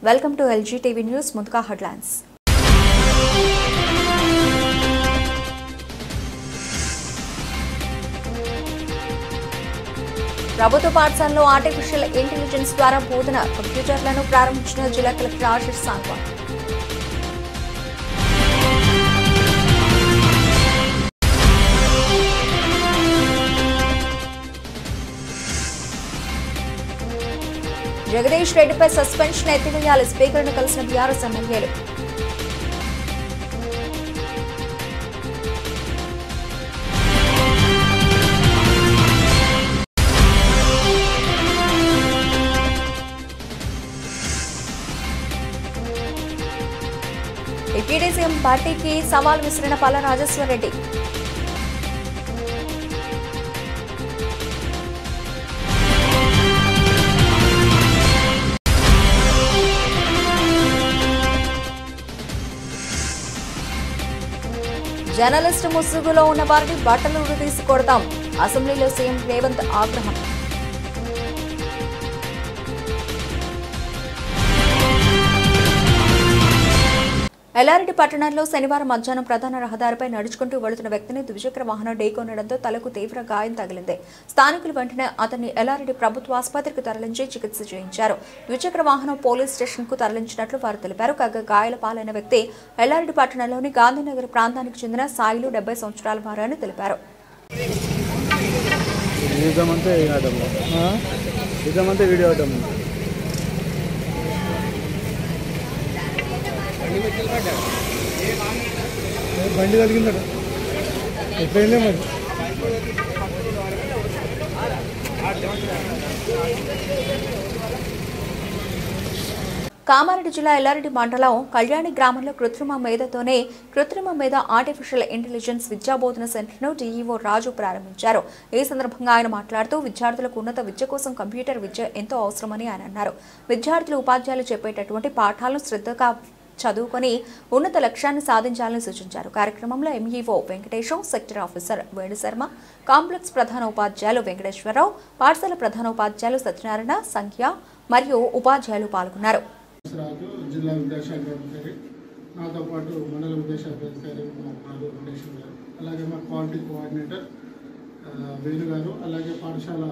Welcome to LG TV news. ముందుగా headlines. ప్రభుత్వ పాఠశాలలో ఆర్టిఫిషియల్ ఇంటెలిజెన్స్ ద్వారా బోధన కంప్యూటర్లను ప్రారంభించిన జిల్లా కలెక్టర్ ఆశిష్ సాంగ్వాన్. జగదీష్ రెడ్డిపై సస్పెన్షన్ ఎత్తివేయాలి, స్పీకర్ను కలిసిన బీఆర్ఎస్ ఎమ్మెల్యేలు. డిప్యూటీ సీఎం పార్టీకి సవాల్ విసిరిన పల్ల రాజేశ్వర్ రెడ్డి. జర్నలిస్టు ముసుగులో ఉన్న వారిని బట్టలు ఉడదీసి కొడతాం, అసెంబ్లీలో సీఎం రేవంత్ ఆగ్రహం. ఎల్లారెడ్డి పట్టణంలో శనివారం మధ్యాహ్నం ప్రధాన రహదారిపై నడుచుకుంటూ వెళుతున్న వ్యక్తిని ద్విచక్ర వాహనం ఢీకొనడంతో తలకు తీవ్ర గాయం తగిలింది. స్థానికులు వెంటనే అతన్ని ఎల్లారెడ్డి ప్రభుత్వ ఆసుపత్రికి తరలించి చికిత్స చేయించారు. ద్విచక్ర వాహనం పోలీస్ స్టేషన్ కు తరలించినట్లు వారు తెలిపారు. కాగా గాయాల పాలైన వ్యక్తి ఎల్లారెడ్డి పట్టణంలోని గాంధీనగర్ ప్రాంతానికి చెందిన సాయిలు 70 సంవత్సరాల వారని తెలిపారు. బండి కలిగిందట ఎట్లయిందే మరి. కామారెడ్డి జిల్లా ఎల్లారెడ్డి మండలం కళ్యాణి గ్రామంలో కృత్రిమ మేధ ఆర్టిఫిషియల్ ఇంటెలిజెన్స్ విద్యాబోధన సెంటర్ను డీఈఓ రాజు ప్రారంభించారు. ఈ సందర్భంగా ఆయన మాట్లాడుతూ విద్యార్థులకు ఉన్నత విద్య కోసం కంప్యూటర్ విద్య ఎంతో అవసరమని ఆయన అన్నారు. విద్యార్థులు ఉపాధ్యాయులు చెప్పేటటువంటి పాఠాలను శ్రద్ధగా చదువుకొని ఉన్నత లక్ష్యాన్ని సాధించాలని సూచించారు. కార్యక్రమంలో MEO Venkatesham, sector officer Venusharma, complex ప్రధాన ఉపాధ్యాయులు వెంకటేశ్వరరావు, పాఠశాల ప్రధాన ఉపాధ్యాయులు సత్యనారాయణ, సంఖ్య మరియు ఉపాధ్యాయులు పాల్గొన్నారు. జిల్లా విద్యాశాఖ అధికారి, నాతో పాటు మండల విద్యాశాఖ అధికారి వెంకటేశ్వర గారు, అలాగే మా క్వాలిటీ కోఆర్డినేటర్ వేణు గారు, అలాగే పాఠశాల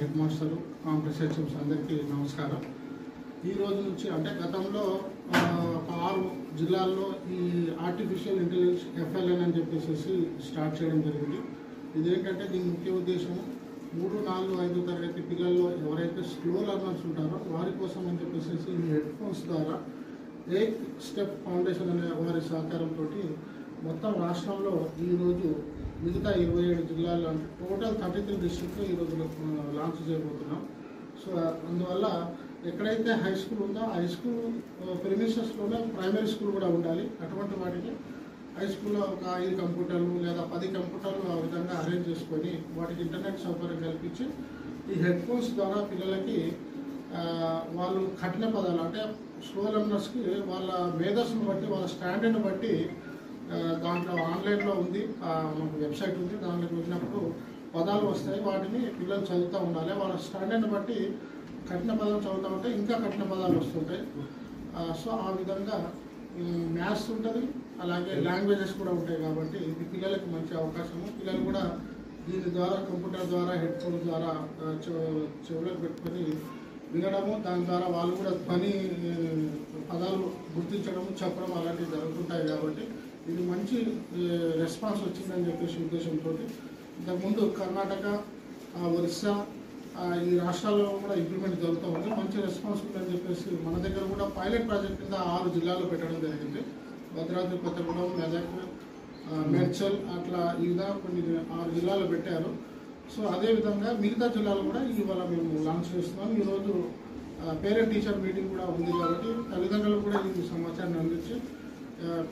హెడ్ మాస్టరు, కాంప్లెక్స్ హెచ్ఎంస్ అందరికీ నమస్కారం. ఈ రోజు నుంచి అంటే గతంలో 6 జిల్లాల్లో ఈ ఆర్టిఫిషియల్ ఇంటెలిజెన్స్ FLN అని చెప్పేసి స్టార్ట్ చేయడం జరిగింది. ఇదేంటంటే దీని ముఖ్య ఉద్దేశం 3, 4, 5 తరగతి పిల్లల్లో ఎవరైతే స్లో లర్నర్స్ ఉంటారో వారి కోసం అని చెప్పేసి ఈ హెడ్ ఫోన్స్ ద్వారా ఎయిత్ స్టెప్ ఫౌండేషన్ అనే వారి సహకారంతో మొత్తం రాష్ట్రంలో ఈరోజు మిగతా 27 జిల్లాల్లో అంటే టోటల్ 33 డిస్ట్రిక్ట్లో ఈరోజు లాంచ్ చేయబోతున్నాం. సో అందువల్ల ఎక్కడైతే హై స్కూల్ ఉందో హై స్కూల్ ప్రిమిసెస్లోనే ప్రైమరీ స్కూల్ కూడా ఉండాలి. అటువంటి వాటికి హై స్కూల్లో ఒక 5 కంప్యూటర్లు లేదా 10 కంప్యూటర్లు ఆ విధంగా అరేంజ్ చేసుకొని వాటికి ఇంటర్నెట్ సౌకర్యం కల్పించి ఈ హెడ్ ఫోన్స్ ద్వారా పిల్లలకి వాళ్ళు కఠిన పదాలు అంటే స్లో లర్నర్స్కి వాళ్ళ మేధస్సును బట్టి వాళ్ళ స్టాండర్డ్ని బట్టి దాంట్లో ఆన్లైన్లో ఉంది, మనకు వెబ్సైట్ ఉంది, దాంట్లోకి వెళ్ళినప్పుడు పదాలు వస్తాయి. వాటిని పిల్లలు చదువుతూ ఉండాలి. వాళ్ళ స్టాండర్డ్ని బట్టి కఠిన పదాలు చదువుతూ ఉంటే ఇంకా కఠిన పదాలు వస్తుంటాయి. సో ఆ విధంగా మ్యాథ్స్ ఉంటుంది, అలాగే లాంగ్వేజెస్ కూడా ఉంటాయి. కాబట్టి ఇది పిల్లలకి మంచి అవకాశము. పిల్లలు కూడా దీని ద్వారా కంప్యూటర్ ద్వారా హెడ్ ఫోన్ ద్వారా చెవులకు పెట్టుకొని వినడము, దాని ద్వారా వాళ్ళు కూడా పని పదాలు గుర్తించడము, చెప్పడం అలాంటివి జరుగుతుంటాయి. కాబట్టి ఇది మంచి రెస్పాన్స్ వచ్చిందని చెప్పేసి ఉద్దేశంతో ఇంతకుముందు కర్ణాటక, ఒరిస్సా ఈ రాష్ట్రాల్లో కూడా ఇంప్లిమెంట్ జరుగుతూ ఉంది. మంచి రెస్పాన్స్ ఉందని చెప్పేసి మన దగ్గర కూడా పైలట్ ప్రాజెక్ట్ కింద 6 జిల్లాల్లో పెట్టడం జరిగింది. భద్రాద్రి కొత్తగూడెం, మెదక్, మేడ్చల్ అట్లా ఈ విధంగా కొన్ని 6 జిల్లాల్లో పెట్టారు. సో అదేవిధంగా మిగతా జిల్లాలు కూడా ఇవాళ మేము లాంచ్ చేస్తున్నాం. ఈరోజు పేరెంట్ టీచర్ మీటింగ్ కూడా ఉంది. కాబట్టి తల్లిదండ్రులు కూడా ఈ సమాచారాన్ని అందించి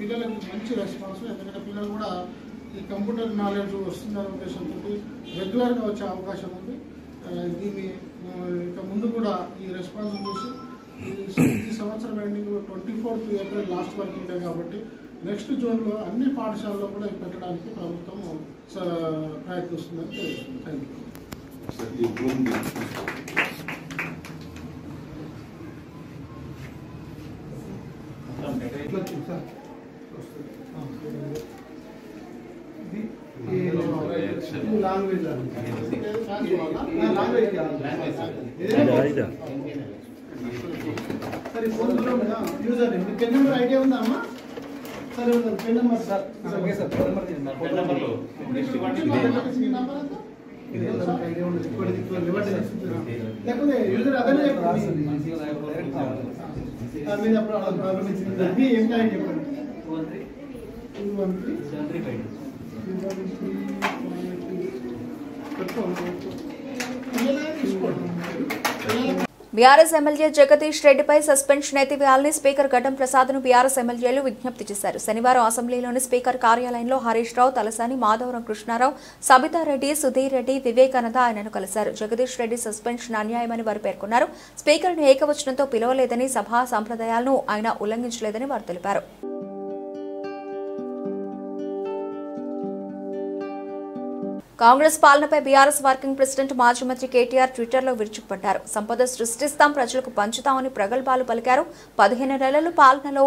పిల్లలకి మంచి రెస్పాన్స్, ఎందుకంటే పిల్లలు కూడా ఈ కంప్యూటర్ నాలెడ్జ్ వస్తుందనే ఉద్దేశంతో రెగ్యులర్గా వచ్చే అవకాశం ఉంది. దీన్ని ఇంకా ముందు కూడా ఈ రెస్పాన్స్ చూసి ఈ సంవత్సరం ending 24th April last working day కాబట్టి నెక్స్ట్ జూన్లో అన్ని పాఠశాలలో కూడా పెట్టడానికి ప్రభుత్వం ప్రయత్నిస్తుందని తెలుస్తుంది. Thank you. సరే phone user name pen number idea ఉందా అమ్మా? సరే pen number sir okay sir pen number లేకపోతే యూజర్ అదే ఏంటో చెప్పండి. 213 బీఆర్ఎస్ ఎమ్మెల్యే జగదీష్ రెడ్డిపై సస్పెన్షన్ ఎత్తివేయాలని స్పీకర్ గడ్డం ప్రసాద్ను బీఆర్ఎస్ ఎమ్మెల్యేలు విజ్ఞప్తి చేశారు. శనివారం అసెంబ్లీలోని స్పీకర్ కార్యాలయంలో హరీష్ రావు, తలసాని, మాధవరం కృష్ణారావు, సబితారెడ్డి, సుధీర్ రెడ్డి, వివేకానంద ఆయనను కలిశారు. జగదీష్ రెడ్డి సస్పెన్షన్ అన్యాయమని వారు పేర్కొన్నారు. స్పీకర్ను ఏకవచనంతో పిలవలేదని, సభా సంప్రదాయాలను ఆయన ఉల్లంఘించలేదని వారు తెలిపారు. కాంగ్రెస్ పాలనపై బీఆర్ఎస్ వర్కింగ్ ప్రెసిడెంట్ మాజీ మంత్రి కేటీఆర్ ట్విట్టర్లో విరుచుకుపడ్డారు. సంపద సృష్టిస్తాం, ప్రజలకు పంచుతామని ప్రగల్భాలు పలికారు. 15 నెలల పాలనలో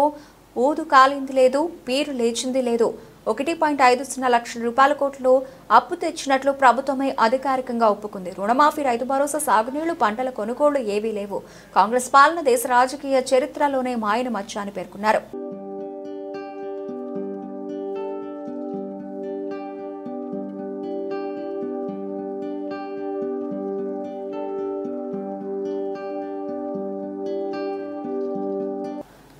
ఊదు కాలింది లేదు, పీరు లేచింది లేదు. 1.50 లక్షల రూపాయల కోట్లు అప్పు తెచ్చినట్లు ప్రభుత్వమే అధికారికంగా ఒప్పుకుంది. రుణమాఫీ, రైతు భరోసా, సాగునీళ్లు, పంటల కొనుగోళ్లు ఏవీ లేవు. కాంగ్రెస్ పాలన దేశ రాజకీయ చరిత్రలోనే మాయన మచ్చ అని పేర్కొన్నారు.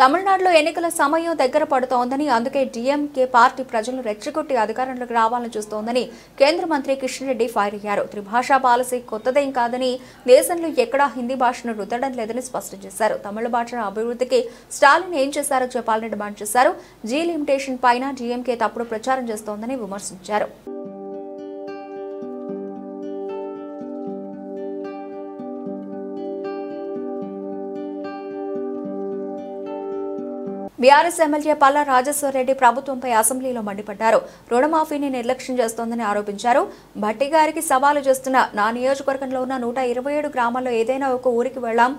తమిళనాడులో ఎన్నికల సమయం దగ్గర పడుతోందని, అందుకే డీఎంకే పార్టీ ప్రజలను రెచ్చగొట్టి అధికారంలోకి రావాలని చూస్తోందని కేంద్ర మంత్రి కిషన్ రెడ్డి ఫైర్ అయ్యారు. త్రిభాషా పాలసీ కొత్తదేం కాదని, దేశంలో ఎక్కడా హిందీ భాషను రుద్దడం లేదని స్పష్టం చేశారు. తమిళ భాష అభివృద్ధికి స్టాలిన్ ఏం చేశారో చెప్పాలని డిమాండ్ చేశారు. జీ లిమిటేషన్ పైన డీఎంకే తప్పుడు ప్రచారం చేస్తోందని విమర్శించారు. బీఆర్ఎస్ ఎమ్మెల్యే పల్లా రాజేశ్వరరెడ్డి ప్రభుత్వంపై అసెంబ్లీలో మండిపడ్డారు. రుణమాఫీని నిర్లక్ష్యం చేస్తోందని ఆరోపించారు. భట్టి గారికి సవాలు చేస్తున్న నా నియోజకవర్గంలో ఉన్న 127 గ్రామాల్లో ఏదైనా ఒక ఊరికి వెళదాం,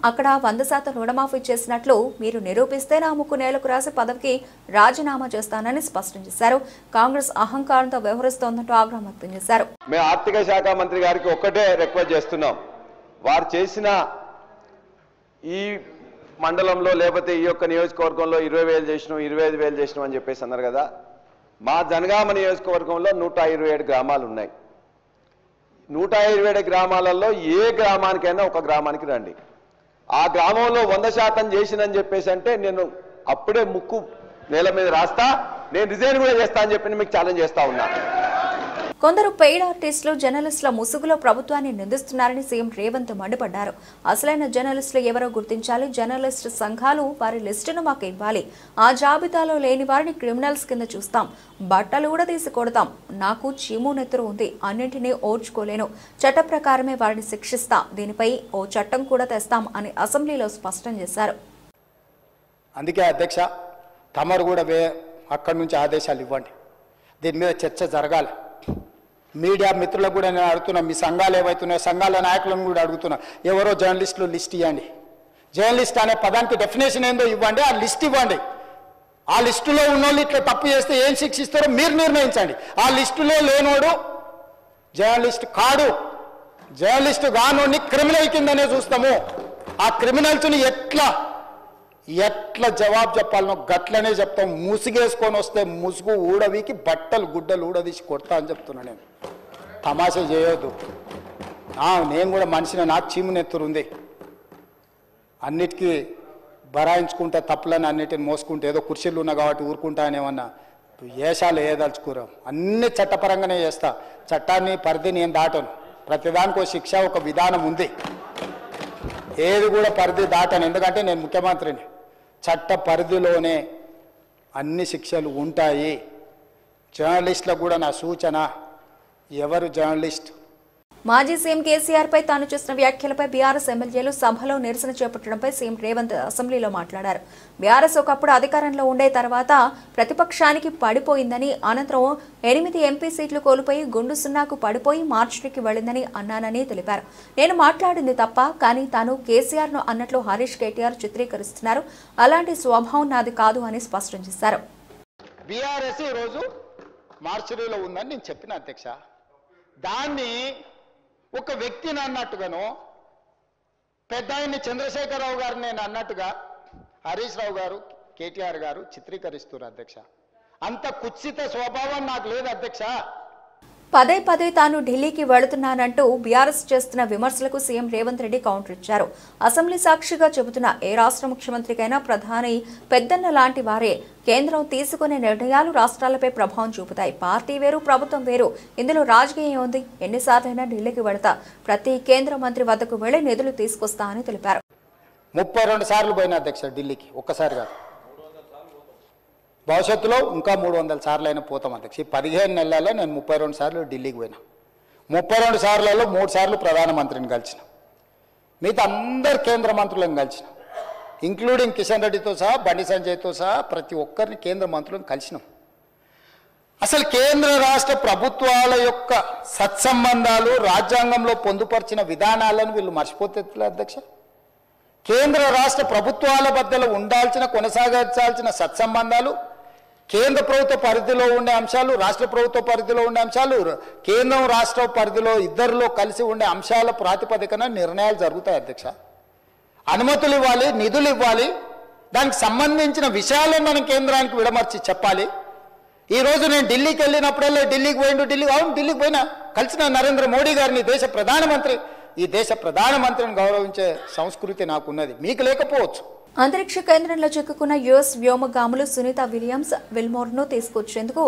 అక్కడ 100% రుణమాఫీ చేసినట్లు మీరు నిరూపిస్తే నా ముక్కు నేలకు రాసి పదవికి రాజీనామా చేస్తానని స్పష్టం చేశారు. కాంగ్రెస్ అహంకారంతో వ్యవహరిస్తోందంటూ ఆగ్రహం వ్యక్తం చేశారు. మేము ఆర్థిక శాఖ మంత్రి గారికి ఒక్కటే రిక్వెస్ట్ చేస్తున్నాం. వారు చేసిన ఈ మండలంలో లేకపోతే ఈ యొక్క నియోజకవర్గంలో 20,000 చేసినాం, 25,000 చేసినాం అని చెప్పేసి అన్నారు కదా. మా జనగామ నియోజకవర్గంలో 127 గ్రామాలు ఉన్నాయి. 127 గ్రామాలలో ఏ గ్రామానికైనా ఒక గ్రామానికి రండి. ఆ గ్రామంలో 100% చేసినని చెప్పేసి అంటే నేను అప్పుడే ముక్కు నేల మీద రాస్తా, నేను రిజైన్ కూడా చేస్తా అని చెప్పి మీకు ఛాలెంజ్ చేస్తా ఉన్నా. కొందరు పెయిడ్ ఆర్టిస్టులు జర్నలిస్టుల ముసుగులో ప్రభుత్వాన్ని నిందిస్తున్నారని సీఎం రేవంత్ మండిపడ్డారు. అసలైన జర్నలిస్టులు ఎవరో గుర్తించాలి. జర్నలిస్టు సంఘాలు వారి లిస్టును మాకు ఇవ్వాలి. ఆ జాబితాలో లేని వారిని క్రిమినల్స్ కింద చూస్తాం, బట్టలు కూడా తీసి కొడతాం. నాకు చీము నెత్తురు ఉంది, అన్నింటినీ ఓర్చుకోలేను. చట్ట ప్రకారమే వారిని శిక్షిస్తాం. దీనిపై ఓ చట్టం కూడా తెస్తాం అని అసెంబ్లీలో స్పష్టం చేశారు. అందుకే అధ్యక్ష, తమరు కూడా అక్కడి నుంచి ఆదేశాలు ఇవ్వండి. దీని మీద చర్చ జరగాలి. మీడియా మిత్రులకు కూడా నేను అడుగుతున్నా, మీ సంఘాలు ఏవైతున్నాయో సంఘాల నాయకులను కూడా అడుగుతున్నా, ఎవరో జర్నలిస్టులు లిస్ట్ ఇవ్వండి. జర్నలిస్ట్ అనే పదానికి డెఫినేషన్ ఏందో ఇవ్వండి, ఆ లిస్ట్ ఇవ్వండి. ఆ లిస్టులో ఉన్నోళ్ళు ఇట్లా తప్పు చేస్తే ఏం శిక్షిస్తారో మీరు నిర్ణయించండి. ఆ లిస్టులో లేనోడు జర్నలిస్ట్ కాడు, జర్నలిస్ట్ కానోడిని క్రిమినల్ కిందనే చూస్తాము. ఆ క్రిమినల్స్ని ఎట్లా జవాబు చెప్పాలనో గట్లనే చెప్తాం. ముసుగేసుకొని వస్తే ముసుగు ఊడవికి బట్టలు గుడ్డలు ఊడదీసి కొడతా అని చెప్తున్నా. నేను తమాషా చేయొద్దు. నేను కూడా మనిషిని, నాకు చీము నెత్తురుంది. అన్నిటికీ బరాయించుకుంటే తప్పులని అన్నిటిని మోసుకుంటే ఏదో కుర్చీలు ఉన్నా కాబట్టి ఊరుకుంటా అని ఏమన్నా ఏషాలు ఏదలుచుకోరాం. అన్ని చట్టపరంగానే చేస్తా. చట్టాన్ని పరిధి నేను దాటను. ప్రతిదానికి ఒక శిక్ష, ఒక విధానం ఉంది. ఏది కూడా పరిధి దాటను, ఎందుకంటే నేను ముఖ్యమంత్రిని. చట్ట పరిధిలోనే అన్ని శిక్షలు ఉంటాయి. జర్నలిస్టులకు కూడా నా సూచన, ఎవరు జర్నలిస్ట్ మాజీ సీఎం కేసీఆర్ పై తాను చేసిన వ్యాఖ్యలపై బీఆర్ఎస్ ఎమ్మెల్యేలు సభలో నిరసన చేపట్టడంపై సీఎం రేవంత్ అసెంబ్లీలో మాట్లాడారు. బీఆర్ఎస్ ఒకప్పుడు అధికారంలో ఉండే తర్వాత ప్రతిపక్షానికి పడిపోయిందని, అనంతరం 8 ఎంపీ సీట్లు కోల్పోయి గుండు సున్నాకు పడిపోయి మార్చికి వెళ్లిందని అన్నానని తెలిపారు. నేను మాట్లాడింది తప్ప, కానీ తాను కేసీఆర్ ను అన్నట్లు హరీష్ కేటీఆర్ చిత్రీకరిస్తున్నారు. అలాంటి స్వభావం నాది కాదు అని స్పష్టం చేశారు. బీఆర్ఎస్ ఈ రోజు మార్చిలో ఉందని నేను చెప్పిన అధ్యక్ష, దాన్ని ఒక వ్యక్తిని అన్నట్టుగాను, పెద్ద ఆయన్ని చంద్రశేఖరరావు గారు నేను అన్నట్టుగా హరీష్ రావు గారు, కేటీఆర్ గారు చిత్రీకరిస్తున్నారు అధ్యక్ష. అంత కుత్సిత స్వభావం నాకు లేదు అధ్యక్ష. పదే పదే తాను ఢిల్లీకి వెళుతున్నానంటూ బీఆర్ఎస్ చేస్తున్న విమర్శలకు సీఎం రేవంత్ రెడ్డి కౌంటర్ ఇచ్చారు. అసెంబ్లీ సాక్షిగా చెబుతున్న ఏ రాష్ట్ర ముఖ్యమంత్రికైనా ప్రధాని పెద్దన్న లాంటి వారే. కేంద్రం తీసుకునే నిర్ణయాలు రాష్ట్రాలపై ప్రభావం చూపుతాయి. పార్టీ వేరు, ప్రభుత్వం వేరు. ఇందులో రాజకీయం ఉంది. ఎన్నిసార్లైనా ఢిల్లీకి వెళతా, ప్రతి కేంద్ర మంత్రి వద్దకు వెళ్లి నిధులు తీసుకొస్తా అని తెలిపారు. 32 సార్లు పోయిన అధ్యక్ష ఢిల్లీకి, ఒక్కసారి కాదు. భవిష్యత్తులో ఇంకా 300 సార్లు అయినా పోతాం అధ్యక్ష. ఈ 15 నెలల్లో నేను 32 సార్లు ఢిల్లీకి పోయినా. 32 సార్లలో 3 సార్లు ప్రధానమంత్రిని కలిసిన, మిగతా అందరు కేంద్ర మంత్రులను కలిసిన, ఇంక్లూడింగ్ కిషన్ రెడ్డితో సహా, బండి సంజయ్తో సహా ప్రతి ఒక్కరిని కేంద్ర మంత్రులను కలిసినాం. అసలు కేంద్ర రాష్ట్ర ప్రభుత్వాల యొక్క సత్సంబంధాలు, రాజ్యాంగంలో పొందుపరిచిన విధానాలను వీళ్ళు మర్చిపోతే అధ్యక్ష. కేంద్ర రాష్ట్ర ప్రభుత్వాల మధ్యలో ఉండాల్సిన, కొనసాగించాల్సిన సత్సంబంధాలు, కేంద్ర ప్రభుత్వ పరిధిలో ఉండే అంశాలు, రాష్ట్ర ప్రభుత్వ పరిధిలో ఉండే అంశాలు, కేంద్రం రాష్ట్ర పరిధిలో ఇద్దరిలో కలిసి ఉండే అంశాల ప్రాతిపదికన నిర్ణయాలు జరుగుతాయి అధ్యక్ష. అనుమతులు ఇవ్వాలి, నిధులు ఇవ్వాలి, దానికి సంబంధించిన విషయాలను మనం కేంద్రానికి విడమర్చి చెప్పాలి. ఈరోజు నేను ఢిల్లీకి వెళ్ళినప్పుడల్లా ఢిల్లీకి పోయినా కలిసిన నరేంద్ర మోడీ గారిని, దేశ ప్రధానమంత్రి. ఈ దేశ ప్రధానమంత్రిని గౌరవించే సంస్కృతి నాకున్నది, మీకు లేకపోవచ్చు. అంతరిక్ష కేంద్రంలో చిక్కుకున్న యుఎస్ వ్యోమగాములు సునీత విలియమ్స్ విల్మోర్ను తీసుకొచ్చేందుకు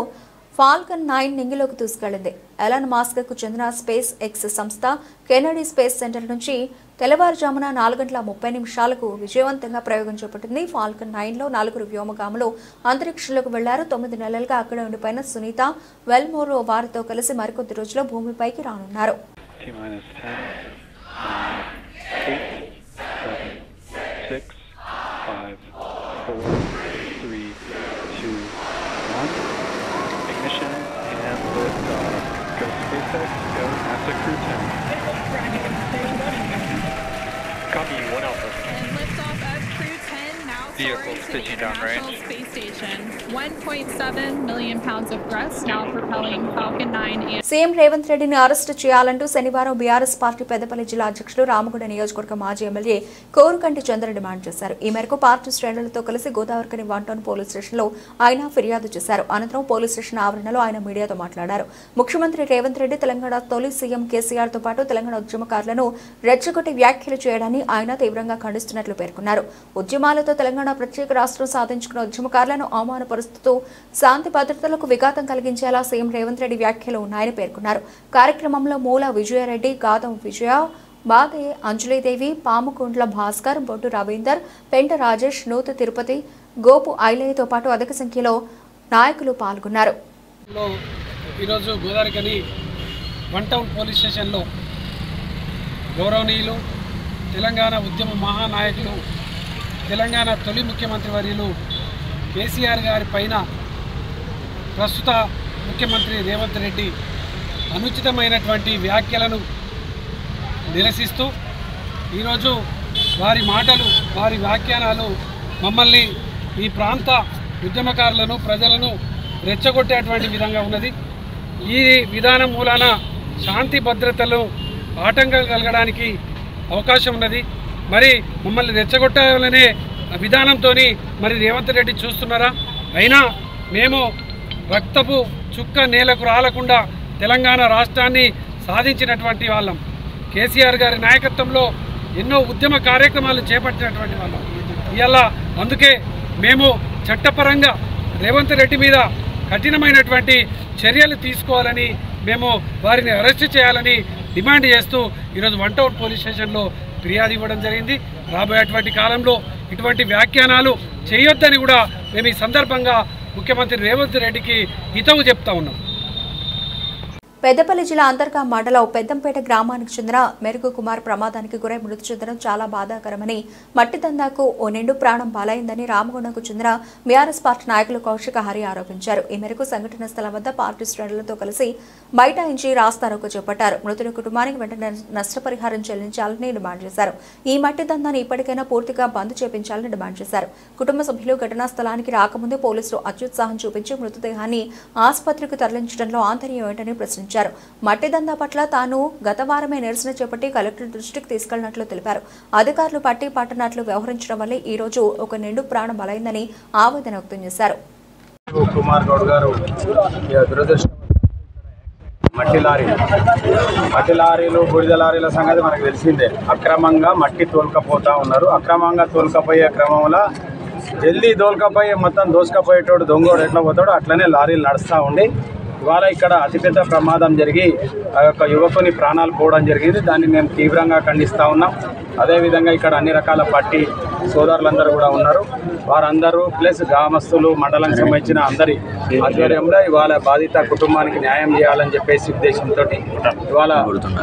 ఫాల్కన్ 9 నింగిలోకి తీసుకెళ్లింది. ఎలాన్ మాస్క్ కు చెందిన స్పేస్ ఎక్స్ సంస్థ కెనడీ స్పేస్ సెంటర్ నుంచి తెల్లవారుజామున 4:30 విజయవంతంగా ప్రయోగం చేపట్టింది. ఫాల్కన్ 9లో 4 వ్యోమగాములు అంతరిక్షంలోకి వెళ్లారు. 9 నెలలుగా అక్కడే ఉండిపోయిన సునీత వెల్మోర్ వారితో కలిసి మరికొద్ది రోజుల్లో భూమిపైకి రానున్నారు. Ignition and liftoff. Go SpaceX, go NASA Crew 10. Copy 1 Alpha. And liftoff of Crew 10 now Vehicles soaring to the pitching International downrange. Space Station. 1.7 million pounds of thrust now propelling Falcon 9 and CM Revanth రెడ్డిని arrest చేయాలంటూ శనివారం BRS party Peddapalli జిల్లా అధ్యక్షులు రామగుండ నియోజకవర్గ మాజీ MLA Korukanti చంద్ర demand చేశారు. ఈ మేరకు పార్టీ శ్రేణులతో కలిసి గోదావరికని 1 టౌన్ పోలీస్ స్టేషన్లో ఆయన ఫిర్యాదు చేశారు. అనంతరం పోలీస్ స్టేషన్ ఆవరణలో ఆయన మీడియాతో మాట్లాడారు. ముఖ్యమంత్రి రేవంత్ రెడ్డి తెలంగాణ తొలి సీఎం కేసీఆర్ తో పాటు తెలంగాణ ఉద్యమకారులను రెచ్చగొట్టి వ్యాఖ్యలు చేయడాన్ని ఆయన తీవ్రంగా ఖండిస్తున్నట్లు పేర్కొన్నారు. ఉద్యమాలతో తెలంగాణ ప్రత్యేక రాష్ట్రం సాధించుకున్న ఉద్యమకారులను అవమానపరుస్తూ శాంతి భద్రతలకు విఘాతం కలిగించేలా సీఎం రేవంత్ రెడ్డి వ్యాఖ్యలు ఉన్నాయని పేర్కొన్నారు. కార్యక్రమంలో మూల విజయారెడ్డి, గాదం విజయ, బాదే అంజలీదేవి, పాముకుంట్ల భాస్కర్, బొడ్డు రవీందర్, పెంట రాజేష్, నూతు తిరుపతి, గోపు ఐలయ్యతో పాటు అధిక సంఖ్యలో నాయకులు పాల్గొన్నారు. ఈరోజు గోదావరికని 1 టౌన్ పోలీస్ స్టేషన్లో గౌరవనీయులు తెలంగాణ ఉద్యమ మహానాయకులు, తెలంగాణ తొలి ముఖ్యమంత్రి వర్యులు కేసీఆర్ గారి పైన ప్రస్తుత ముఖ్యమంత్రి రేవంత్ రెడ్డి అనుచితమైనటువంటి వ్యాఖ్యలను నిరసిస్తూ ఈరోజు వారి మాటలు, వారి వ్యాఖ్యానాలు మమ్మల్ని, ఈ ప్రాంత ఉద్యమకారులను, ప్రజలను రెచ్చగొట్టేటువంటి విధంగా ఉన్నది. ఈ విధానం మూలాన శాంతి భద్రతలు ఆటంకం కలగడానికి అవకాశం ఉన్నది. మరి మమ్మల్ని రెచ్చగొట్టాలనే విధానంతో మరి రేవంత్ రెడ్డి చూస్తున్నారా? అయినా మేము రక్తపు చుక్క నేలకు రాలకుండా తెలంగాణ రాష్ట్రాన్ని సాధించినటువంటి వాళ్ళం. కేసీఆర్ గారి నాయకత్వంలో ఎన్నో ఉద్యమ కార్యక్రమాలు చేపట్టినటువంటి వాళ్ళం. ఇలా అందుకే మేము చట్టపరంగా రేవంత్ రెడ్డి మీద కఠినమైనటువంటి చర్యలు తీసుకోవాలని, మేము వారిని అరెస్ట్ చేయాలని డిమాండ్ చేస్తూ ఈరోజు 1 టౌన్ పోలీస్ స్టేషన్లో ఫిర్యాదు ఇవ్వడం జరిగింది. రాబోయేటువంటి కాలంలో ఇటువంటి వ్యాఖ్యానాలు చేయొద్దని కూడా మేము ఈ సందర్భంగా ముఖ్యమంత్రి రేవంత్ రెడ్డికి హితవు చెప్తా ఉన్నాం. పెద్దపల్లి జిల్లా అంతర్గా మండలం పెద్దంపేట గ్రామానికి చెందిన మెరుగు కుమార్ ప్రమాదానికి గురై మృతి చెందడం చాలా బాధాకరమని మట్టి దందాకు ఓ నిండు ప్రాణం బలైందని రామగుండకు చెందిన బీఆర్ఎస్ పార్టీ నాయకులు కౌశిక హరి ఆరోపించారు. ఈ మేరకు సంఘటన స్థలం వద్ద పార్టీ శ్రేణులతో కలిసి బైఠాయించి రాస్తారోకో చేపట్టారు. మృతుడి కుటుంబానికి వెంటనే నష్టపరిహారం చెల్లించాలని డిమాండ్ చేశారు. ఈ మట్టి దందాన్ని ఇప్పటికైనా పూర్తిగా బంద్ చేపించాలని డిమాండ్ చేశారు. కుటుంబ సభ్యులు ఘటనా స్థలానికి రాకముందే పోలీసులు అత్యుత్సాహం చూపించి మృతదేహాన్ని ఆసుపత్రికి తరలించడంలో ఆంతర్యం ఏంటని ప్రశ్నించారు. మట్టి దందా పట్ల తాను గత వారమే నిరసన చేపట్టి కలెక్టర్ దృష్టికి తీసుకెళ్లినట్లు తెలిపారు. అధికారులు పట్టి పట్టనట్లు వ్యవహరించడం వల్లే ఈ రోజు ఒక నిండు ప్రాణం బలైందని ఆవేదన వ్యక్తం చేశారు. కుమార్ గౌడ్ గారు మట్టి లారీలు బూడిద లారీల సంగతి మనకు తెలిసిందే. అక్రమంగా మట్టి తోలుకపోతా ఉన్నారు. అక్రమంగా తోలుకపోయే క్రమంలో జల్దీ తోలుకపోయి మొత్తం దోసుకపోయేటోడు దొంగోడు ఎట్లా పోతాడో అట్లనే లారీలు నడుస్తూ ఉండి ఇవాళ ఇక్కడ అతిపెద్ద ప్రమాదం జరిగి ఆ యొక్క యువకుని ప్రాణాలు పోవడం జరిగింది. దాన్ని మేము తీవ్రంగా ఖండిస్తూ ఉన్నాం. అదేవిధంగా ఇక్కడ అన్ని రకాల పార్టీ సోదరులందరూ కూడా ఉన్నారు. వారందరూ ప్లస్ గ్రామస్తులు మండలానికి సంబంధించిన అందరి ఆధ్వర్యంలో ఇవాళ బాధిత కుటుంబానికి న్యాయం చేయాలని చెప్పేసి ఉద్దేశంతో ఇవాళ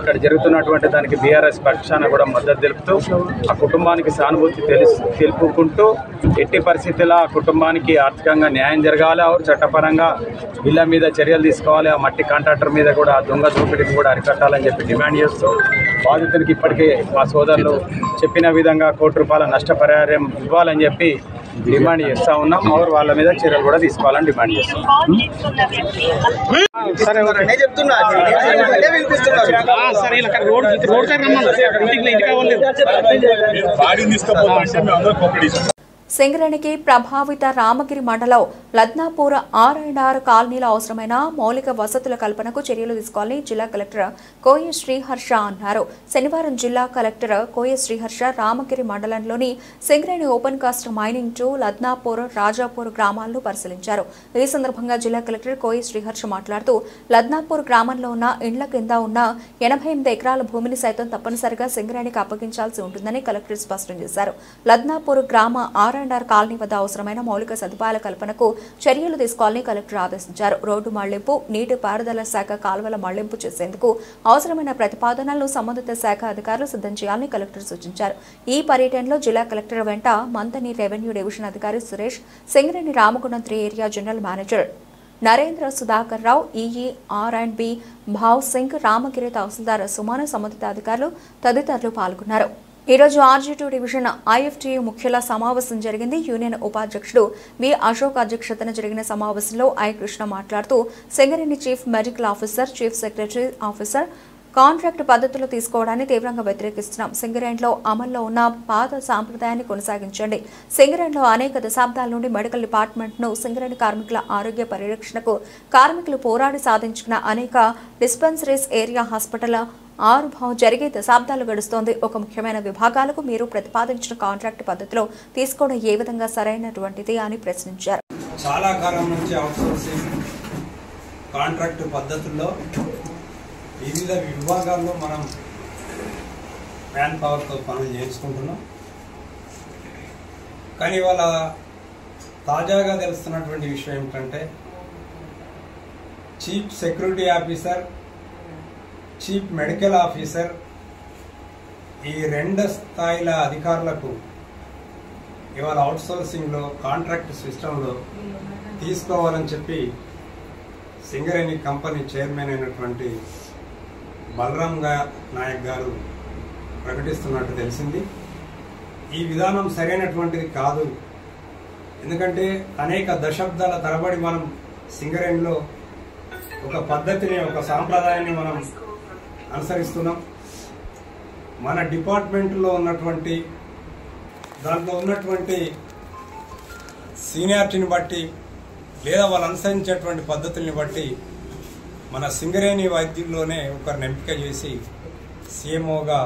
ఇక్కడ జరుగుతున్నటువంటి దానికి బీఆర్ఎస్ పక్షాన కూడా మద్దతు తెలుపుతూ ఆ కుటుంబానికి సానుభూతి తెలుపుకుంటూ ఎట్టి పరిస్థితుల్లో ఆ కుటుంబానికి ఆర్థికంగా న్యాయం జరగాలి. చట్టపరంగా వీళ్ళ మీద చర్యలు తీసుకోవాలి. ఆ మట్టి కాంట్రాక్టర్ మీద కూడా దొంగ దోపిడీని కూడా అరికట్టాలని చెప్పి డిమాండ్ చేస్తూ బాధితునికి ఇప్పటికే మా సోదరులు చెప్పిన విధంగా ₹1 కోటి నష్టపరిహారం ఇవ్వాలని చెప్పి డిమాండ్ చేస్తూ ఉన్నాం. వాళ్ళ మీద చర్యలు కూడా తీసుకోవాలని డిమాండ్ చేస్తాం. సింగరేణికి ప్రభావిత రామగిరి మండలం లద్నాపూర్ R&R కాలనీలో అవసరమైన మౌలిక వసతుల కల్పనకు చర్యలు తీసుకోవాలని జిల్లా కలెక్టర్ కోయ శ్రీహర్ష అన్నారు. శనివారం జిల్లా కలెక్టర్ కోయ శ్రీహర్ష రామగిరి మండలంలోని Singareni open cast mining 2 Ladnapur Rajapur గ్రామాలను పరిశీలించారు. ఈ సందర్భంగా జిల్లా కలెక్టర్ కోయ శ్రీహర్ష మాట్లాడుతూ లద్నాపూర్ గ్రామంలో ఉన్న ఇండ్ల కింద ఉన్న 88 ఎకరాల భూమిని సైతం తప్పనిసరిగా సింగరేణికి అప్పగించాల్సి ఉంటుందని కలెక్టర్ స్పష్టం చేశారు. లద్నాపూర్ గ్రామ R&R కాలనీ వద్ద అవసరమైన మౌలిక సదుపాయాల కల్పనకు చర్యలు తీసుకోవాలని కలెక్టర్ ఆదేశించారు. రోడ్డు మళ్లింపు, నీటి పారుదల శాఖ కాల్వల మళ్లింపు చేసేందుకు అవసరమైన ప్రతిపాదనలను సంబంధిత శాఖ అధికారులు సిద్ధం చేయాలని కలెక్టర్ సూచించారు. ఈ పర్యటనలో జిల్లా కలెక్టర్ వెంట మంతని రెవెన్యూ డివిజన్ అధికారి Suresh, Singareni Ramagundam 3 area general manager Narendra Sudhakar Rao, EE R&B Bhav Singh, Ramagiri తహసీల్దార్ సుమాన, సంబంధిత అధికారులు తదితరులు పాల్గొన్నారు. ఈ రోజు RG2 డివిజన్ IFTU ముఖ్యుల సమావేశం జరిగింది. యూనియన్ ఉపాధ్యక్షుడు వి అశోక్ అధ్యక్షతన జరిగిన సమావేశంలో కృష్ణ మాట్లాడుతూ Singareni chief medical officer, chief secretary officer contract పద్ధతులు తీసుకోవడాన్ని తీవ్రంగా వ్యతిరేకిస్తున్నాం. సింగరేణిలో అమల్లో ఉన్న పాత సాంప్రదాయాన్ని కొనసాగించండి. సింగరేణిలో అనేక దశాబ్దాల నుండి మెడికల్ డిపార్ట్మెంట్ను సింగరేణి కార్మికుల ఆరోగ్య పరిరక్షణకు కార్మికులు పోరాడి సాధించుకున్న అనేక డిస్పెన్సరీస్, ఏరియా హాస్పిటల్ ఆవిర్భావం జరిగే దశాబ్దాలు గడుస్తోంది. ఒక ముఖ్యమైన విభాగాలకు మీరు ప్రతిపాదించిన కాంట్రాక్ట్ పద్ధతిలో తీసుకోవడం ఏ విధంగా సరైనటువంటిది అని ప్రశ్నించారు. చాలా కాలం నుంచి అవుట్సోర్సింగ్ కాంట్రాక్ట్ పద్ధతుల్లో వివిధ విభాగాల్లో మనం మ్యాన్ పవర్తో పనులు చేయించుకుంటున్నాం. కానీ ఇవాళ తాజాగా తెలుస్తున్నటువంటి విషయం ఏమిటంటే chief security officer, chief medical officer ఈ 2 స్థాయిల అధికారులకు ఇవాళ అవుట్సోర్సింగ్లో కాంట్రాక్ట్ సిస్టంలో తీసుకోవాలని చెప్పి సింగరేణి కంపెనీ చైర్మన్ అయినటువంటి బలరాం నాయక్ గారు ప్రకటిస్తున్నట్టు తెలిసింది. ఈ విధానం సరైనటువంటిది కాదు. ఎందుకంటే అనేక దశాబ్దాల తరబడి మనం సింగరేణిలో ఒక పద్ధతిని, ఒక సాంప్రదాయాన్ని మనం అనుసరిస్తున్నాం. మన డిపార్ట్మెంట్లో ఉన్నటువంటి దాంట్లో ఉన్నటువంటి సీనియారిటీని బట్టి లేదా వాళ్ళు అనుసరించేటువంటి పద్ధతుల్ని బట్టి మన సింగరేణి వైద్యుల్లోనే ఒకరిని ఎంపిక చేసి సీఎంఓగా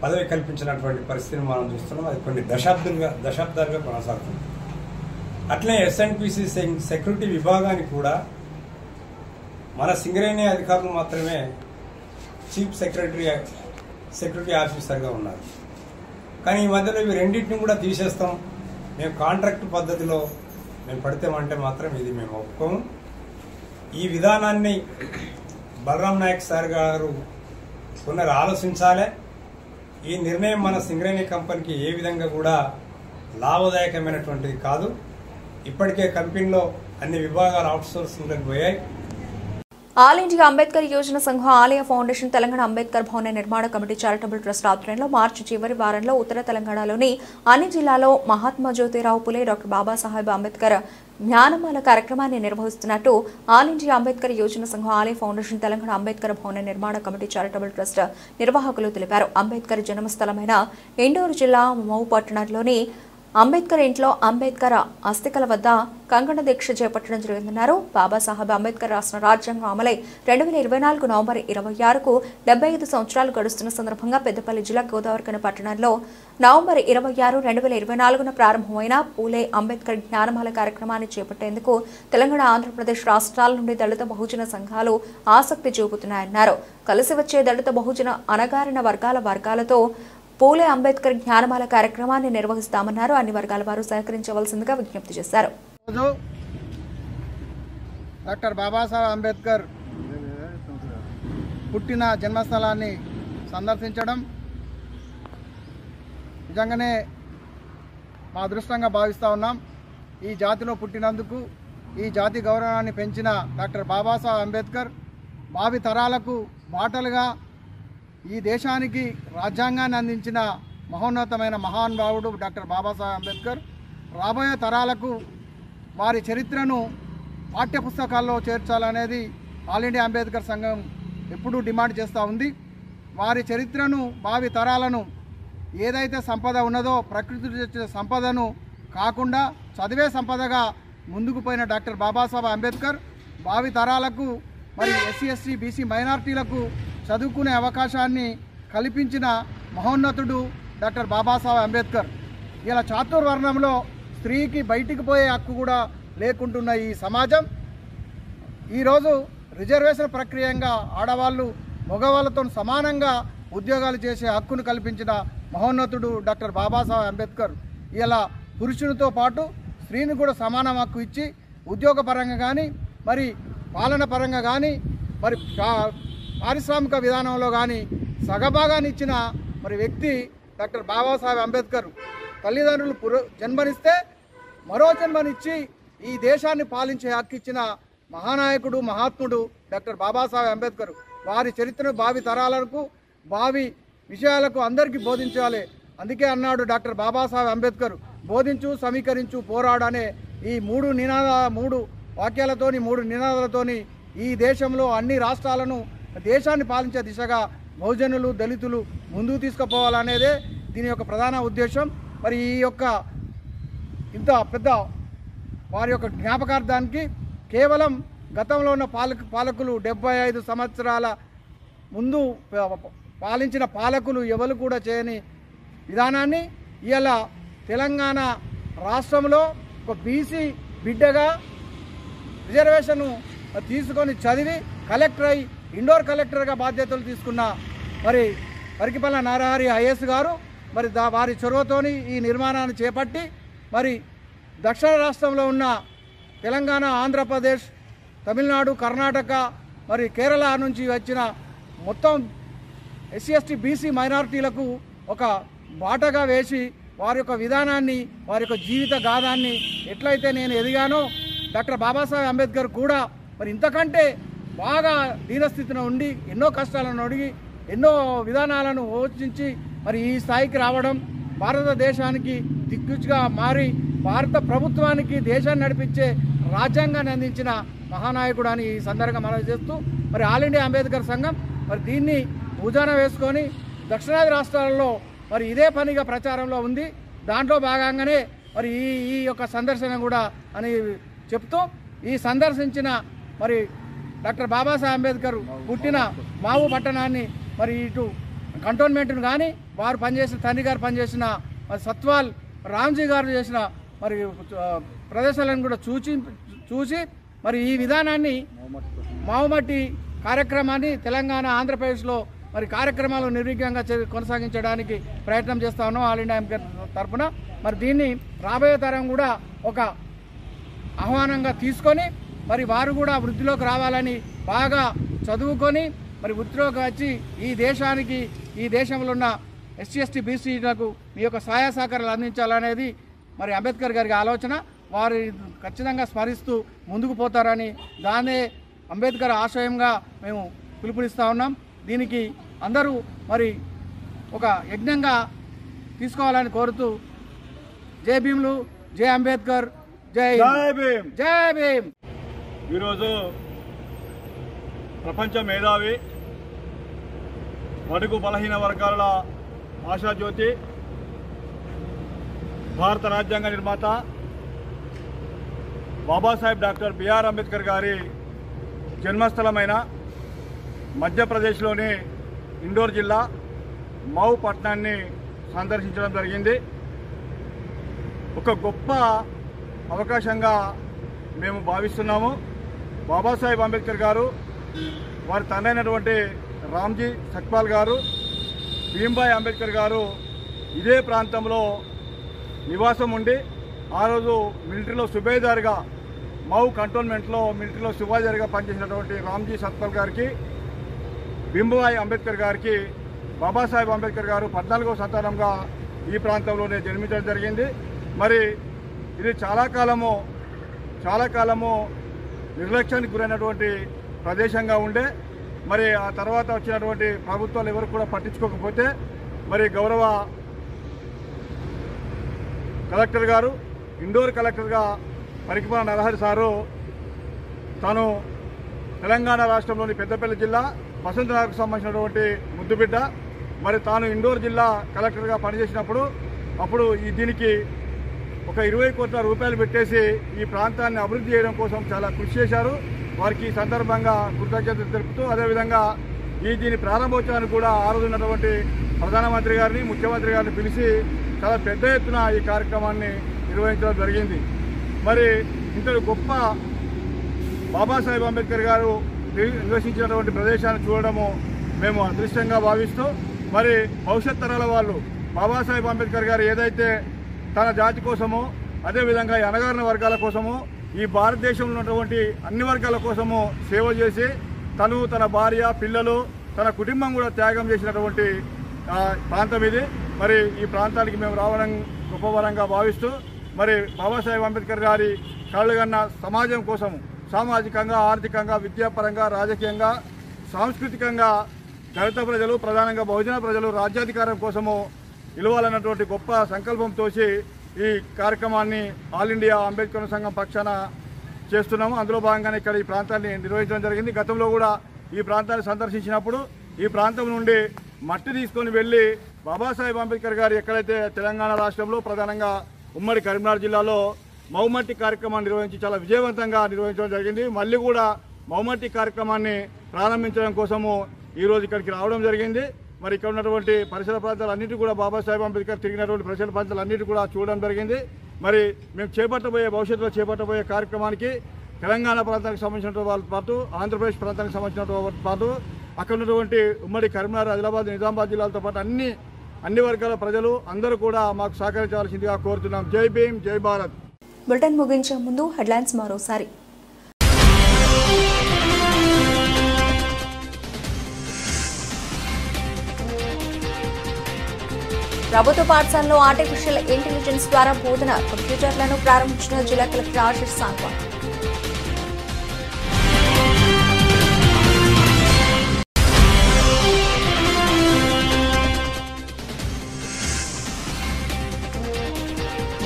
పదవి కల్పించినటువంటి పరిస్థితిని మనం చూస్తున్నాం. అది కొన్ని దశాబ్దాలుగా కొనసాగుతుంది. అట్లే SNPC సెక్యూరిటీ విభాగానికి కూడా మన సింగరేణి అధికారులు మాత్రమే చీఫ్ సెక్యూరిటీ ఆఫీసర్గా ఉన్నారు. కానీ ఈ మధ్యలో ఇవి రెండింటిని కూడా తీసేస్తాం, మేము కాంట్రాక్ట్ పద్ధతిలో మేము పడితేమంటే మాత్రం ఇది మేము ఒప్పుకోము. ఈ విధానాన్ని బలరాం నాయక్ సార్ గారు పునర్ ఆలోచించాలి. ఈ నిర్ణయం మన సింగరేణి కంపెనీకి ఏ విధంగా కూడా లాభదాయకమైనటువంటిది కాదు. ఇప్పటికే కంపెనీలో అన్ని విభాగాలు అవుట్సోర్సింగ్లకు పోయాయి. ఆల్ ఇండియా అంబేద్కర్ యోజన సంఘం ఆలయ ఫౌండేషన్ తెలంగాణ అంబేద్కర్ భవన నిర్మాణ కమిటీ చారిటబుల్ ట్రస్ట్ ఆధ్వర్యంలో మార్చి చివరి వారంలో ఉత్తర తెలంగాణలోని అన్ని జిల్లాల్లో మహాత్మా జ్యోతిరావు పులే, డాక్టర్ బాబాసాహెబ్ అంబేద్కర్ జ్ఞానమాల కార్యక్రమాన్ని నిర్వహిస్తున్నట్టు ఆల్ ఇండియా అంబేద్కర్ యోజన సంఘం ఆలయ ఫౌండేషన్ తెలంగాణ అంబేద్కర్ భవన నిర్మాణ కమిటీ చారిటబుల్ ట్రస్ట్ నిర్వాహకులు తెలిపారు. అంబేద్కర్ జన్మస్థలమైన ఎండూరు జిల్లా మౌ పట్టణంలోని అంబేద్కర్ ఇంట్లో అంబేద్కర్ అస్థికల వద్ద కంకణ దీక్ష చేపట్టడం జరిగిందన్నారు. బాబాసాహెబ్ అంబేద్కర్ రాసిన రాజ్యాంగం అమలై 2024 నవంబర్ 26కు 75 సంవత్సరాలు గడుస్తున్న సందర్భంగా పెద్దపల్లి జిల్లా గోదావరిఖని పట్టణంలో నవంబర్ 26, 2024న ప్రారంభమైన పూలే అంబేద్కర్ జ్ఞానమాల కార్యక్రమాన్ని చేపట్టేందుకు తెలంగాణ, ఆంధ్రప్రదేశ్ రాష్ట్రాల నుండి దళిత బహుజన సంఘాలు ఆసక్తి చూపుతున్నాయన్నారు. కలిసి వచ్చే దళిత బహుజన అణగారిన వర్గాలతో పూలే అంబేద్కర్ జ్ఞానమాల కార్యక్రమాన్ని నిర్వహిస్తామన్నారు. అన్ని వర్గాల వారు సహకరించవలసిందిగా విజ్ఞప్తి చేశారు. డాక్టర్ బాబాసాహెబ్ అంబేద్కర్ పుట్టిన జన్మస్థలాన్ని సందర్శించడం నిజంగానే మా అదృష్టంగా భావిస్తూ ఉన్నాం. ఈ జాతిలో పుట్టినందుకు, ఈ జాతి గౌరవాన్ని పెంచిన డాక్టర్ బాబాసాహెబ్ అంబేద్కర్ భావి తరాలకు బాటలుగా ఈ దేశానికి రాజ్యాంగాన్ని అందించిన మహోన్నతమైన మహానుభావుడు డాక్టర్ బాబాసాహెబ్ అంబేద్కర్ రాబోయే తరాలకు వారి చరిత్రను పాఠ్యపుస్తకాల్లో చేర్చాలనేది ఆల్ ఇండియా అంబేద్కర్ సంఘం ఎప్పుడూ డిమాండ్ చేస్తూ ఉంది. వారి చరిత్రను, భావి తరాలను ఏదైతే సంపద ఉన్నదో ప్రకృతి తెచ్చిన సంపదను కాకుండా చదివే సంపదగా ముందుకు పోయిన డాక్టర్ బాబాసాహెబ్ అంబేద్కర్ భావి తరాలకు మరి ఎస్సీ, ఎస్టీ, బీసీ మైనారిటీలకు చదువుకునే అవకాశాన్ని కల్పించిన మహోన్నతుడు డాక్టర్ బాబాసాహెబ్ అంబేద్కర్. ఇలా చాతుర్వర్ణంలో స్త్రీకి బయటికి పోయే హక్కు కూడా లేకుంటున్న ఈ సమాజం ఈరోజు రిజర్వేషన్ ప్రక్రియగా ఆడవాళ్ళు మగవాళ్ళతో సమానంగా ఉద్యోగాలు చేసే హక్కును కల్పించిన మహోన్నతుడు డాక్టర్ బాబాసాహెబ్ అంబేద్కర్. ఇలా పురుషునితో పాటు స్త్రీని కూడా సమాన హక్కు ఇచ్చి ఉద్యోగపరంగా కానీ, మరి పాలన పరంగా కానీ, మరి పారిశ్రామిక విధానంలో కానీ సగభాగాన్ని ఇచ్చిన మరి వ్యక్తి డాక్టర్ బాబాసాహెబ్ అంబేద్కర్. తల్లిదండ్రులు జన్మనిస్తే మరో జన్మనిచ్చి ఈ దేశాన్ని పాలించే హక్కు ఇచ్చిన మహానాయకుడు, మహాత్ముడు డాక్టర్ బాబాసాహెబ్ అంబేద్కర్. వారి చరిత్రను భావి తరాలకు, భావి విషయాలకు అందరికీ బోధించాలి. అందుకే అన్నాడు డాక్టర్ బాబాసాహెబ్ అంబేద్కర్, బోధించు, సమీకరించు, పోరాడనే ఈ మూడు వాక్యాలతోని, 3 నినాదాలతోని ఈ దేశంలో అన్ని రాష్ట్రాలను, దేశాన్ని పాలించే దిశగా బహుజనులు, దళితులు ముందుకు తీసుకుపోవాలనేదే దీని యొక్క ప్రధాన ఉద్దేశం. మరి ఈ యొక్క ఇంత పెద్ద వారి యొక్క జ్ఞాపకార్థానికి కేవలం గతంలో ఉన్న పాలకులు 75 సంవత్సరాల ముందు పాలించిన పాలకులు ఎవరు కూడా చేయని విధానాన్ని ఇవాళ తెలంగాణ రాష్ట్రంలో ఒక బీసీ బిడ్డగా రిజర్వేషన్ తీసుకొని చదివి కలెక్టర్ అయి ఇండోర్ కలెక్టర్గా బాధ్యతలు తీసుకున్న మరి వరికిపల్ల నారహరి ఐఏఎస్ గారు మరి వారి చొరవతోని ఈ నిర్మాణాన్ని చేపట్టి మరి దక్షిణ రాష్ట్రంలో ఉన్న తెలంగాణ, ఆంధ్రప్రదేశ్, తమిళనాడు, కర్ణాటక, మరి కేరళ నుంచి వచ్చిన మొత్తం ఎస్సీ, ఎస్టీ, బీసీ మైనారిటీలకు ఒక బాటగా వేసి వారి యొక్క విధానాన్ని, వారి యొక్క జీవిత గాథాన్ని ఎట్లయితే నేను ఎదిగానో డాక్టర్ బాబాసాహెబ్ అంబేద్కర్ కూడా మరి ఇంతకంటే బాగా దీనస్థితిలో ఉండి ఎన్నో కష్టాలను అడిగి ఎన్నో విధానాలను ఓచించి మరి ఈ స్థాయికి రావడం, భారతదేశానికి దిక్సూచిగా మారి భారత ప్రభుత్వానికి దేశాన్ని నడిపించే రాజ్యాంగాన్ని అందించిన మహానాయకుడు అని ఈ సందర్భంగా మనవి చేస్తూ మరి ఆల్ ఇండియా అంబేద్కర్ సంఘం మరి దీన్ని భుజాన వేసుకొని దక్షిణాది రాష్ట్రాలలో మరి ఇదే పనిగా ప్రచారంలో ఉంది. దాంట్లో భాగంగానే మరి ఈ యొక్క సందర్శన కూడా అని చెప్తూ ఈ సందర్శించిన మరి డాక్టర్ బాబాసాహెబ్ అంబేద్కర్ పుట్టిన మావు పట్టణాన్ని మరి ఇటు కంటోన్మెంట్ను కానీ వారు పనిచేసిన తండ్రి గారు పనిచేసిన మరి సత్వాల్ రామ్జీ గారు చేసిన మరి ప్రదేశాలను కూడా చూసి మరి ఈ విధానాన్ని మావుమట్టి కార్యక్రమాన్ని తెలంగాణ, ఆంధ్రప్రదేశ్లో మరి కార్యక్రమాలు నిర్విఘ్నంగా కొనసాగించడానికి ప్రయత్నం చేస్తా ఉన్నాం ఆల్ ఇండియా అంబేద్కర్ తరఫున. మరి దీన్ని రాబోయే తరం కూడా ఒక ఆహ్వానంగా తీసుకొని మరి వారు కూడా వృత్తిలోకి రావాలని బాగా చదువుకొని మరి వృత్తిలోకి వచ్చి ఈ దేశానికి ఈ దేశంలో ఉన్న ఎస్సీ ఎస్టీ బీసీలకు మీ యొక్క సహాయ సహకారాలు అందించాలనేది మరి అంబేద్కర్ గారి ఆలోచన. వారు ఖచ్చితంగా స్మరిస్తూ ముందుకు పోతారని దాన్నే అంబేద్కర్ ఆశయంగా మేము పిలుపునిస్తూ ఉన్నాం. దీనికి అందరూ మరి ఒక యజ్ఞంగా తీసుకోవాలని కోరుతూ జై భీమ్లు, జై అంబేద్కర్, జై భీమ్, జై భీమ్. ఈరోజు ప్రపంచ మేధావి, బడుగు బలహీన వర్గాల ఆశాజ్యోతి, భారత రాజ్యాంగ నిర్మాత బాబాసాహెబ్ డాక్టర్ బిఆర్ అంబేద్కర్ గారి జన్మస్థలమైన మధ్యప్రదేశ్లోని ఇండోర్ జిల్లా మౌ పట్టణాన్ని సందర్శించడం జరిగింది. ఒక గొప్ప అవకాశంగా మేము భావిస్తున్నాము. బాబాసాహెబ్ అంబేద్కర్ గారు, వారి తండ్రైనటువంటి రామ్జీ సక్పాల్ గారు, భీమ్బాయ్ అంబేద్కర్ గారు ఇదే ప్రాంతంలో నివాసం ఉండి ఆ రోజు మిలిటరీలో సుబేదార్గా మౌ కంటోన్మెంట్లో మిలిటరీలో సుబేదార్గా పనిచేసినటువంటి రామ్జీ సక్పాల్ గారికి, భీమ్బాయ్ అంబేద్కర్ గారికి బాబాసాహెబ్ అంబేద్కర్ గారు 14వ సంతానంగా ఈ ప్రాంతంలోనే జన్మించడం జరిగింది. మరి ఇది చాలా కాలము నిర్లక్ష్యానికి గురైనటువంటి ప్రదేశంగా ఉండే, మరి ఆ తర్వాత వచ్చినటువంటి ప్రభుత్వాలు ఎవరు కూడా పట్టించుకోకపోతే మరి గౌరవ కలెక్టర్ గారు, ఇండోర్ కలెక్టర్గా పరికిపాల నరహరి సారు తాను తెలంగాణ రాష్ట్రంలోని పెద్దపల్లి జిల్లా వసంతనగర్కు సంబంధించినటువంటి ముద్దుబిడ్డ, మరి తాను ఇండోర్ జిల్లా కలెక్టర్గా పనిచేసినప్పుడు అప్పుడు దీనికి ఒక 20 కోట్ల రూపాయలు పెట్టేసి ఈ ప్రాంతాన్ని అభివృద్ధి చేయడం కోసం చాలా కృషి చేశారు. వారికి ఈ సందర్భంగా కృతజ్ఞతలు తెలుపుతూ అదేవిధంగా దీని ప్రారంభోత్సవానికి కూడా ఆ రోజు ఉన్నటువంటి ప్రధానమంత్రి గారిని, ముఖ్యమంత్రి గారిని పిలిచి చాలా పెద్ద ఎత్తున ఈ కార్యక్రమాన్ని నిర్వహించడం జరిగింది. మరి ఇంతటి గొప్ప బాబాసాహెబ్ అంబేద్కర్ గారు నివసించినటువంటి ప్రదేశాన్ని చూడడము మేము అదృష్టంగా భావిస్తూ, మరి భవిష్యత్ తరాల వాళ్ళు బాబాసాహెబ్ అంబేద్కర్ గారు ఏదైతే తన జాతి కోసమో అదేవిధంగా అణగారిన వర్గాల కోసమో ఈ భారతదేశంలో ఉన్నటువంటి అన్ని వర్గాల కోసము సేవ చేసి తను, తన భార్య, పిల్లలు, తన కుటుంబం కూడా త్యాగం చేసినటువంటి ప్రాంతం ఇది. మరి ఈ ప్రాంతానికి మేము రావడం గొప్పవరంగా భావిస్తూ, మరి బాబాసాహెబ్ అంబేద్కర్ గారి కలలుగన్న సమాజం కోసము సామాజికంగా, ఆర్థికంగా, విద్యాపరంగా, రాజకీయంగా, సాంస్కృతికంగా దళిత ప్రజలు, ప్రధానంగా బహుజన ప్రజలు రాజ్యాధికారం కోసము నిలవాలన్నటువంటి గొప్ప సంకల్పంతో ఈ కార్యక్రమాన్ని ఆల్ ఇండియా అంబేద్కర్ సంఘం పక్షాన చేస్తున్నాము. అందులో భాగంగానే ఇక్కడ ఈ ప్రాంతాన్ని నిర్వహించడం జరిగింది. గతంలో కూడా ఈ ప్రాంతాన్ని సందర్శించినప్పుడు ఈ ప్రాంతం నుండి మట్టి తీసుకొని వెళ్ళి బాబాసాహెబ్ అంబేద్కర్ గారు ఎక్కడైతే తెలంగాణ రాష్ట్రంలో ప్రధానంగా ఉమ్మడి కరీంనగర్ జిల్లాలో మౌమట్టి కార్యక్రమాన్ని నిర్వహించి చాలా విజయవంతంగా నిర్వహించడం జరిగింది. మళ్ళీ కూడా మౌమట్టి కార్యక్రమాన్ని ప్రారంభించడం కోసము ఈరోజు ఇక్కడికి రావడం జరిగింది. మరి ఇక్కడ ఉన్నటువంటి పరిసర ప్రాంతాలన్నిటి కూడా బాబాసాహెబ్ అంబేద్కర్ తిరిగినటువంటి పరిసర ప్రాంతాలన్నిటి కూడా చూడడం జరిగింది. మరి మేము భవిష్యత్తులో చేపట్టబోయే కార్యక్రమానికి తెలంగాణ ప్రాంతానికి సంబంధించిన వాళ్ళతో పాటు ఆంధ్రప్రదేశ్ ప్రాంతానికి సంబంధించిన వాళ్ళతో పాటు అక్కడ ఉన్నటువంటి ఉమ్మడి కరీంనగర్, ఆదిలాబాద్, నిజామాబాద్ జిల్లాలతో పాటు అన్ని వర్గాల ప్రజలు అందరూ కూడా మాకు సహకరించాల్సిందిగా కోరుతున్నాం. జై భీమ్, జై భారత్. బులెటిన్ ముగించే ముందు హెడ్లైన్స్ మరోసారి. ప్రభుత్వ పాఠశాలలో ఆర్టిఫిషియల్ ఇంటెలిజెన్స్ ద్వారా బోధన కంప్యూటర్లను ప్రారంభించిన జిల్లా కలెక్టర్ ఆశిష్ సాంగ్వాన్.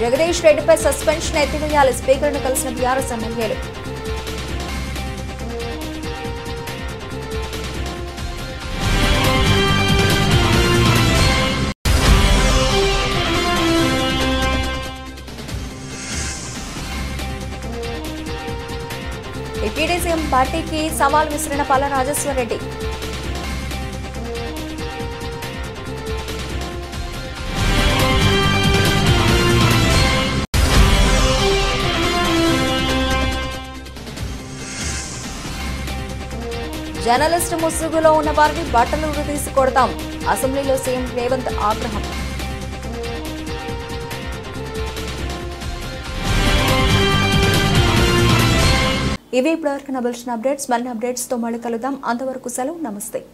జగదీష్ రెడ్డిపై సస్పెన్షన్ ఎత్తివేయాలి, స్పీకర్ను కలిసిన బీఆర్ఎస్ ఎమ్మెల్యేలు. డిప్యూటీ సీఎం పార్టీకి సవాల్ విసిరిన పల్లా రాజేశ్వర్ రెడ్డి. జర్నలిస్టు ముసుగులో ఉన్న వారిని బట్టలు తీసి కొడతాం, అసెంబ్లీలో సీఎం రేవంత్ ఆగ్రహం. ఇవే ఇప్పటివరకు నవల్సిన అప్డేట్స్. మరిన్ని అప్డేట్స్తో మళ్ళీ కలుద్దాం. అంతవరకు సెలవు. నమస్తే.